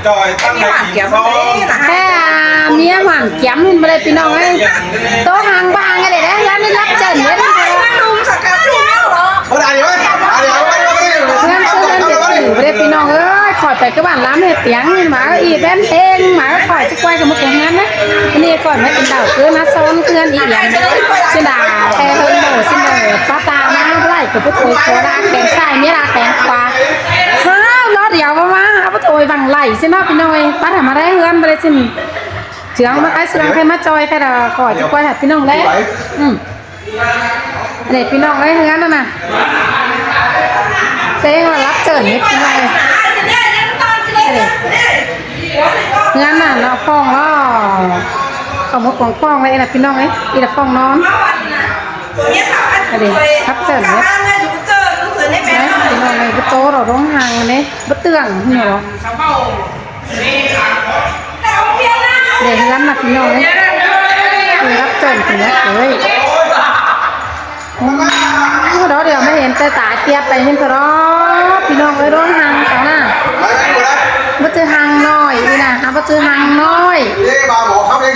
จอยตั้งแต่กี่โมงแค่เมียหวานแก้มเห็นไปเลยพี่น้องเอ้ยโต๊ะหางบางกันเลยนะร้านนี้รับเจิญเนี่ยนะเพื่อนซื้อเงินเด็ดพี่น้องเอ้ยขอไปกับบ้านร้านเห็ดเตียงหมาอีแบนเองหมาขอยจะกล้วยกับมุกอย่างนั้นนะนี่ก่อนไม่เป็นดาวเพื่อนนะซ้อนเพื่อนอีอย่างชิดาแค่เฮิร์นโม่ชิดาป้าตามาไล่กับผู้คุยโคราแขนซ้ายนี่ละแขนขวาห้าวล้อเดียวมาผู้คุยบังไหลชิดาพี่น้องป้าทำมาได้เฮือนไปเลยชินเฉียงมาไอ้เสือใครมาจอยใครละขอยจะกล้วยหัดพี่น้องเลยเด็ดพี่น้องเลยเฮือนนั่นน่ะเต้งรับเจิญนิดหน่อยงั้นน่ะเราฟ้องล้อเอาหมดของฟ้องเลยนะพี่น้องเอ้ยอีละฟ้องนอนอะไรรับเจิญเนี่ยพี่น้องเลยบุโตเราร้องหางเนี่ยบุเตืองนี่หรอเดี๋ยวงั้นน่ะพี่น้องเลยรับเจิญถึงแล้วเลยđó đều mới hiện tay tả kiaไปnhưng đóพี่น้องเลยร้องหางเขาน่ะบัดจือหางน้อยนี่นะบัดจือหางน้อย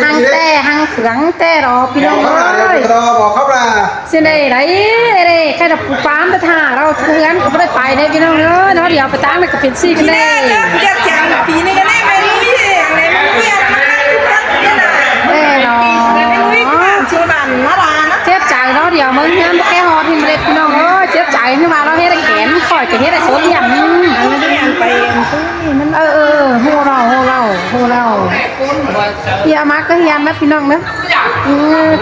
หางแต่หางเสืองแต่รอพี่น้องเลยxin đây đấy đây khai đập phámไปท่าเราเพื่อนก็ไม่ได้ไปได้พี่น้องเอ้ยเนาะเดี๋ยวไปตั้งในกระปิดซี่กันได้ปีนี้ก็ได้ไปลุยอะไรมันเปลี่ยนมาแน่นอนชื่อบันมาลานะเจ็บใจเนาะเดี๋ยวมึงงั้นแค่หอที่มาเล็ดพี่น้องเอ้ยเจ็บใจขึ้นมาเราให้ได้แขนข่อยกับให้ได้โซนอย่างนี้มันได้ยังไปมันโหเราเฮียมาก็เฮียนะพี่น้องนะ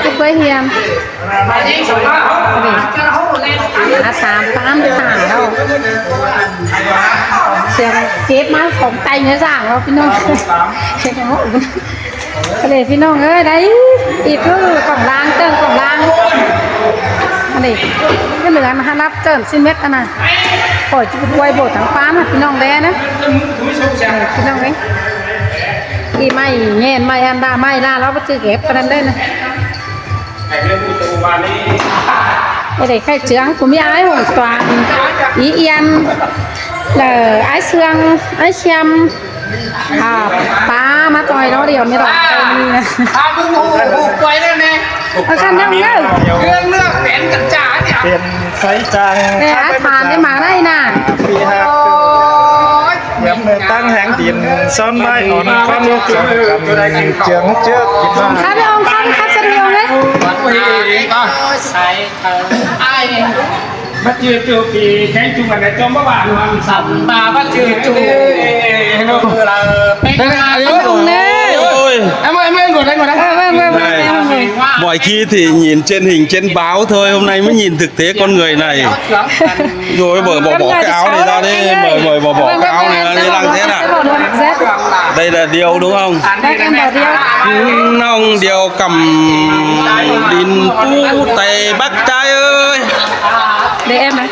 จะไปเฮียอาสามป้ามไปสั่งเราเสียงเก็บมาของไตเนื้อสั่งเราพี่น้องเช็คเอาอะไรพี่น้องเอ้ยได้อีกคือกล่องล้างเติมกล่องล้างอะไรก็เหลือมารับเติมซิเม็ดอันน่ะปล่อยจุดไวโบดทั้งฟ้ามาพี่น้องแดนะพี่น้องเอ้ยอีไม่เงี้ยไม่อันดาไม่ล่าเราไปซื้อเก็บกันได้นะđể khai trương của mi ái hồng toàn ý yên là ái xương ái xem ba má tôi đó điều mới đọc quay đây nè khăn nhắc nhớ gương nước bén cẩn trà nhỉ tiền xoay trang để ái phàn cái má đây nè tăng hạng tiền son mai ổn con yêu trường trước khát đi ông khát chân đi ông ấy ai bắt chưa chụp thì cái chụp này cho các bạn làm sẵn mà bắt chưa chụp là anh cùng nè em ngồi đây mọi khi thì nhìn trên hình trên báo thôi, hôm nay mới nhìn thực tế con người này. Rồi bỏ cái áo này ra đi, bỏ cái áo này ra đi làm thế nào? Đây là điều đúng không? Nông điều cầm đìn pu tây bắc trai ơi. Để em này.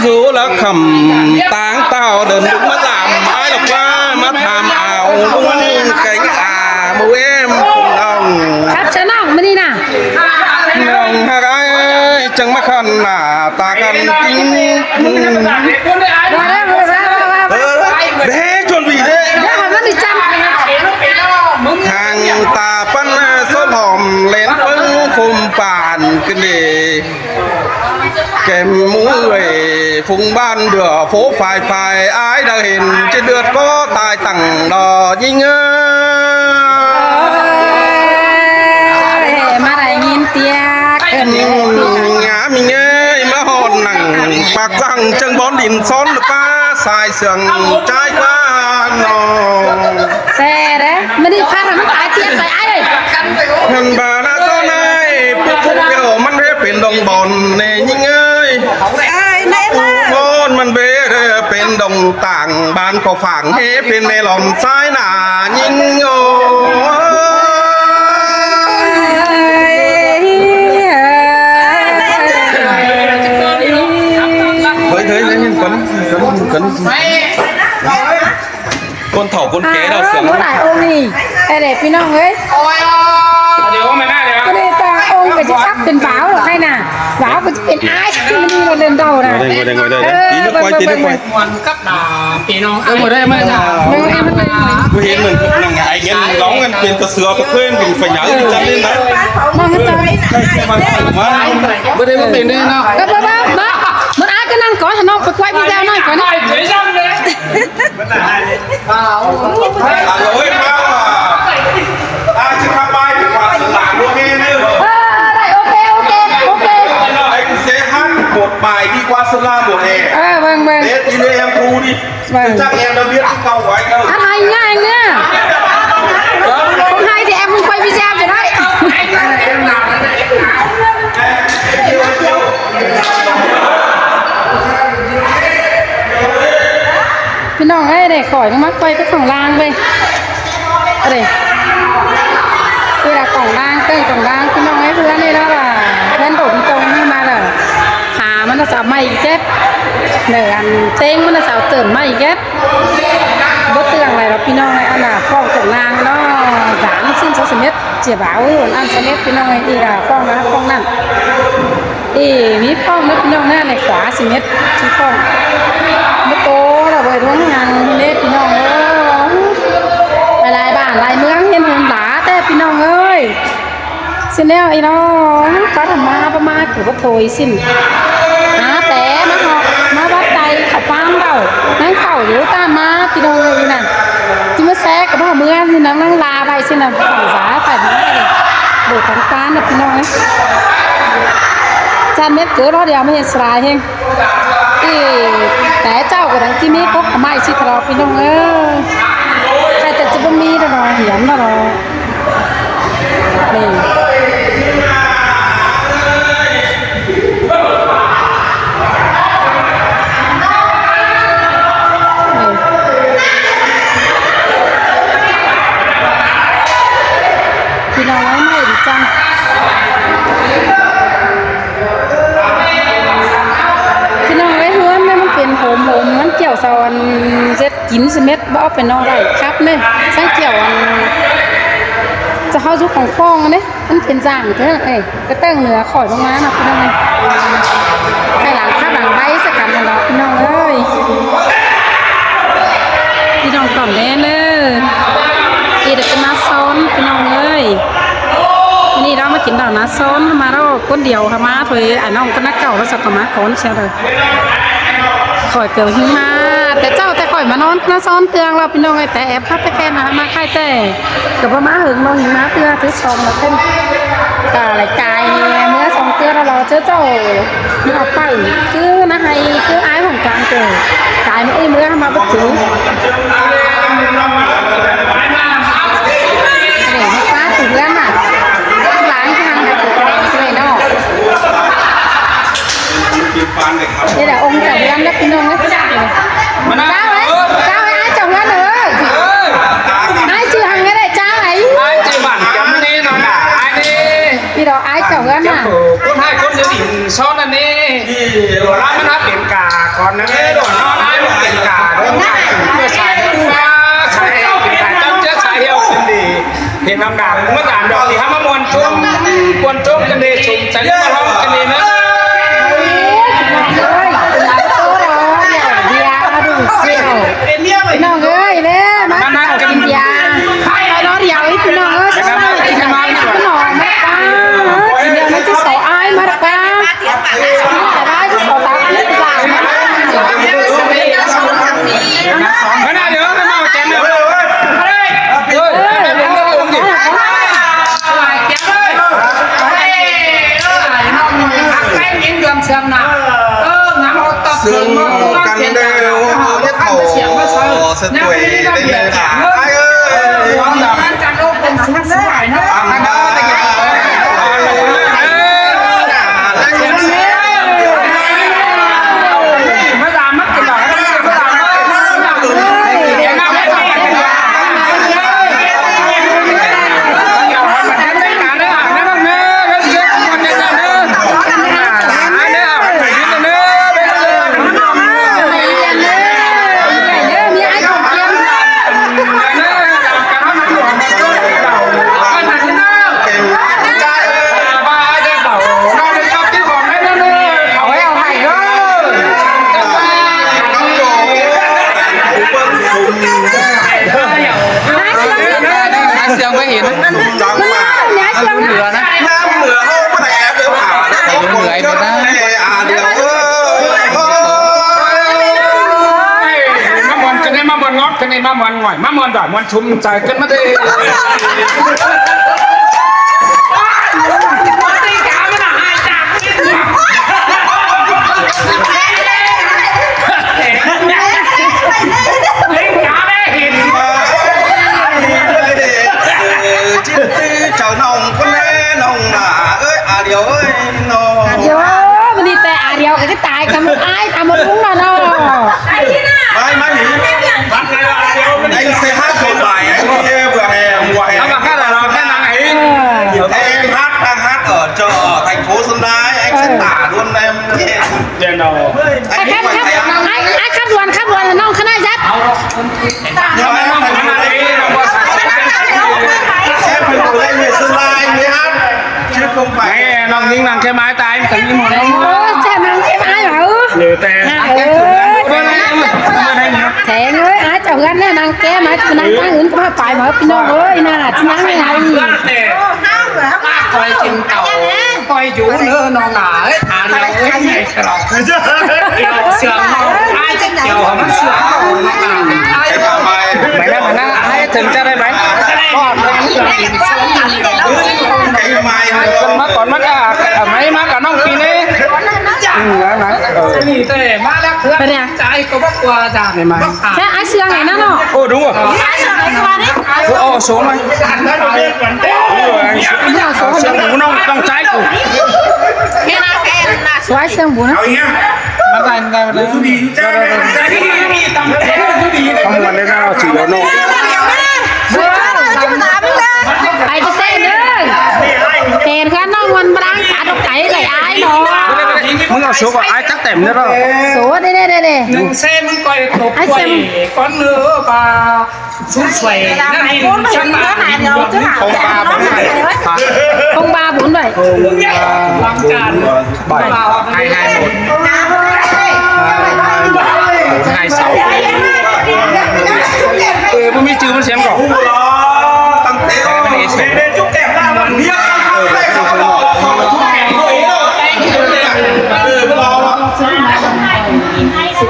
Dù là khẩm táng tao đừng đúng mất làm ai đọc qua mắt hàm ảo đúng cánh mũ em cùng đồng. Khắp chân ông mới đi nào. Nông hai cái chẳng mắc khăn là ta cần kinh. Để chuẩn bị đấy. Hàng ta phân số hòm lên vững phùm bàn kinh đề. Kèm mũi phùng ban đửa phố phai phai ai đã hiện trên đợt có tài tặng đò dinh mà lại nhìn tiếc ngã mình ơi má hồn nặng bạc răng chân bón đìn son được ba xài sườn trái qua nò thế đấy mới đi phát là nó tái tiếc phải ai đây hình bà đã cho này bốc phúc cái đồ mắt hết biển đồng bòn nè nhưng ơiมันเบรเป็นดงต่างบ้านก็ฝังเฮเป็นเมลอนซ้ายหน้ายิงโง่เฮ้ยcon thỏ con ké đâu sướng bữa lại ôm đi đểพี่น้องเอ้ย เดี๋ยวไม่ได้เลย cái đây ta ôm cái chiếc cắp tiền báo được hay nè ว้าวก็จะเป็นอ้ายนี่เราเล่นเดานะ ngồi đây ngồi đây tí nước quay tí nước quay มวนกับดาพี่น้องหมดได้ไหมจ้ะ กูเห็นมันนั่งไงเงี้ยร้องกันเป็นตะเสือตะเพื่อนเป็นไฟหยาที่จันเล่นนะ มองกันต่อ ได้แค่มาถึงว่า ไม่ได้มาเป็นแน่เนาะ ก็บ้ามันอ้ายก็นั่งก่อนถ้าน้องไปควายพี่แก้วนั่งก่อนนะ เฉยจังเลย เฮ้ยมาอาชิคาบายดีกว่าสลามโอเคเนี่ย ได้โอเคไอ้เซฮันกดหมายดีกว่าสลามโอเค เบิ่ง เด็ดอีเลยแอมพูดิจ้างแอมระเบียบที่เก่าไว้ก็ อะไรง่ายเนี่ยคนไทยที่แอมมึงควายพี่แก้วจะได้พี่น้องเอ้ยเด็กข่อยก็มักไปก็ของล่างไปอะไรเวลาของล่างเต้นของล่างพี่น้องเอ้ยเพื่อนนี่แล้วล่ะเพื่อนโดดตรงนี่มาเลยขามันจะสาวไม่แก๊บเหนืออันเต้งมันจะสาวเติมไม่แก๊บบ่เตืองอะไรหรอกพี่น้องไอ้อันน่ะฟ้องของล่างเนาะ3สิ้น2เมตรเจียบ่าวอัน2เมตรพี่น้องไอ้อีล่ะฟ้องนะฟ้องนั่นมีฟ้องนะพี่น้องหน้าในขวา10เมตรที่ฟ้องบ่โตเราไปท้องงานเล็ดพี่น้องหลายบ้านหลายเมืองเห็นหลาแต่พี่น้องเอ้ยสิแนวไอ้น้องก็ทำมาประมาณคือว่าโถยสิ้นหาแต่มาหอกมาวัดใจเขาฟังเรานั่งเข่าอยู่ตามมาพี่น้องเลยน่ะจิมาแซกกับพ่อเมืองที่นั่งลาไปสิน่ะฝั่งสาฝ่ายนี้เลยโดดทั้งการนะพี่น้องเอ้ยจานเม็ดเกิดรอเดียวไม่เห็นสลายเฮงแต่เจ้าก็ดังที่นี้ก็ไม่ชิดเราพี่น้องเอ้ยใครแต่จะบ่มีแต่เราเหียนเรานี่พี่น้องไม่ดีจังพี่น้องไว้หัวแม่มันเป็นโหมมันเกี่ยวซอนเจ็ดกินสเม็ดบ่เอาเป็นนอได้ครับแม่สังเกี่ยวอันจะเข้าสู่ของฟองอันนี้มันเป็นจ่างเท่านั้นก็ตั้งเหนือข่อยลงมานะพี่น้องไอ้หลังข้าหลังใบสกัดของเราพี่น้องเอ้ยพี่น้องต่อมแน่เลยเดี๋ยวจะมาซ้อนพี่น้องเอ้ยนี่เรามากินดอกนะซ้อนมาเราคนเดียวค่ะมาถอยน้องก็นักเก่าแล้วสักมาขอนเชียวเลยข่อยเกลียวหิงมาแต่เจ้าแต่ข่อยมานอนซ้อนเตียงเราพี่น้องไอ้แต่แอบพับไปแค่นะมาค่ายแต่กับมาหึงเราหิงมาเตือที่ซองเราเต้นกาไหลกายเมื่อสองเตือเราเจ้าเอาไปคือนะให้คืออ้ายของกลางเกิดกายไม่เมื่อมาบัดถึงฟ้าถึงแล้วน่ะล้างทางแบบเลยเนาะนี่แหละองค์เจ้าเรือนแล้วพี่น้องนะเจ้าไอ้เจ้าเรือนเลยไอ้ชื่อหังไงได้เจ้าไอ้ใจบั่นจำนี่เนาะไอ้นี่ พี่ดอกไอ้เจ้าเรือนน่ะคนให้คนเดียวดินซ้อนอันนี้โดนร้านมันนับเป็นกาก่อนนะโดนน้องไอ้มันเป็นกาโดนได้เพื่อใช้ใช้เป็นกาจ้ำเจ้าใช้เอาคนดีเห็นน้ำหนักเมื่อการดอกที่ทำมามวนจุ่มกวนจุ่มกันดีชุ่มใจเรื่องมาร้องกันดีนะน้องเอ้ยเนี่ยมากินยาเรานอนเดียวอีพี่น้องเอ้ยสบายกินมาพี่น้องมาป้ากินเดียวมันจะสออ้ายมาป้าแต่ได้จะสอตาพิษจ่ายมาไม่น่าเดี๋ยวไม่มาแกนเดี๋ยวซึ่งกันเดียวเขาสตวยได้เลยค่ะไอ้เอ้ยการโลกเป็นสุดสวยนะมาดามมักกินหรอมาดามมักกิน cái này mắm mòn ngoài mắm mòn đỏ mòn chum trời cất mất đi chờ nồng con nè nồng là ơi à điều ơi nó vô mình đi tè điều cái tài cầm một ai cầm một đúng là nó mai nghỉ anh sẽ hát một bài anh đi vừa hè mùa hè nó mà khác là nó khác năng ấy em đang hát ở chợ ở thành phố Xuân Đài anh sẽ tả luôn em đèn đầu ai khát luôn là nó không ai dắt nhưng mà em phải ngồi lên người Xuân Đài mới hát chứ không phải nghe nó những năng cái máy tay em cần như một cha mang em ai bảo nhiều tiền thế ơi ai chào gan nè nàng ké mà nàng ta ứng có phải mở pin đâu ơi nè là chính năng này coi trên tàu coi chú nữa nó nở ấy à này ấy này sườn ai chết chiều không sườn mày nó ai từng ra đây mày con mắt mấy má cả nông pin ấy thế má đắc thưa trái có bắt qua ra này mà thế ai xương này nó nó ô đúng rồi ô số này số xương nông trong trái của số ai xương bún á không mà đây nào chỉ có nông ai cái tên nữa tiền khá nó ngon đang cả độc cái lại ai nó muốn là số của ai chắc tèm nữa đâu số đây đừng xem muốn coi cục quay con nữa và xuống xoay nó này chân mà không ba bốn bảy làm tràn 221 26 không biết chưa muốn xem cỏ tăng thế chúc kèm ra bằng biết số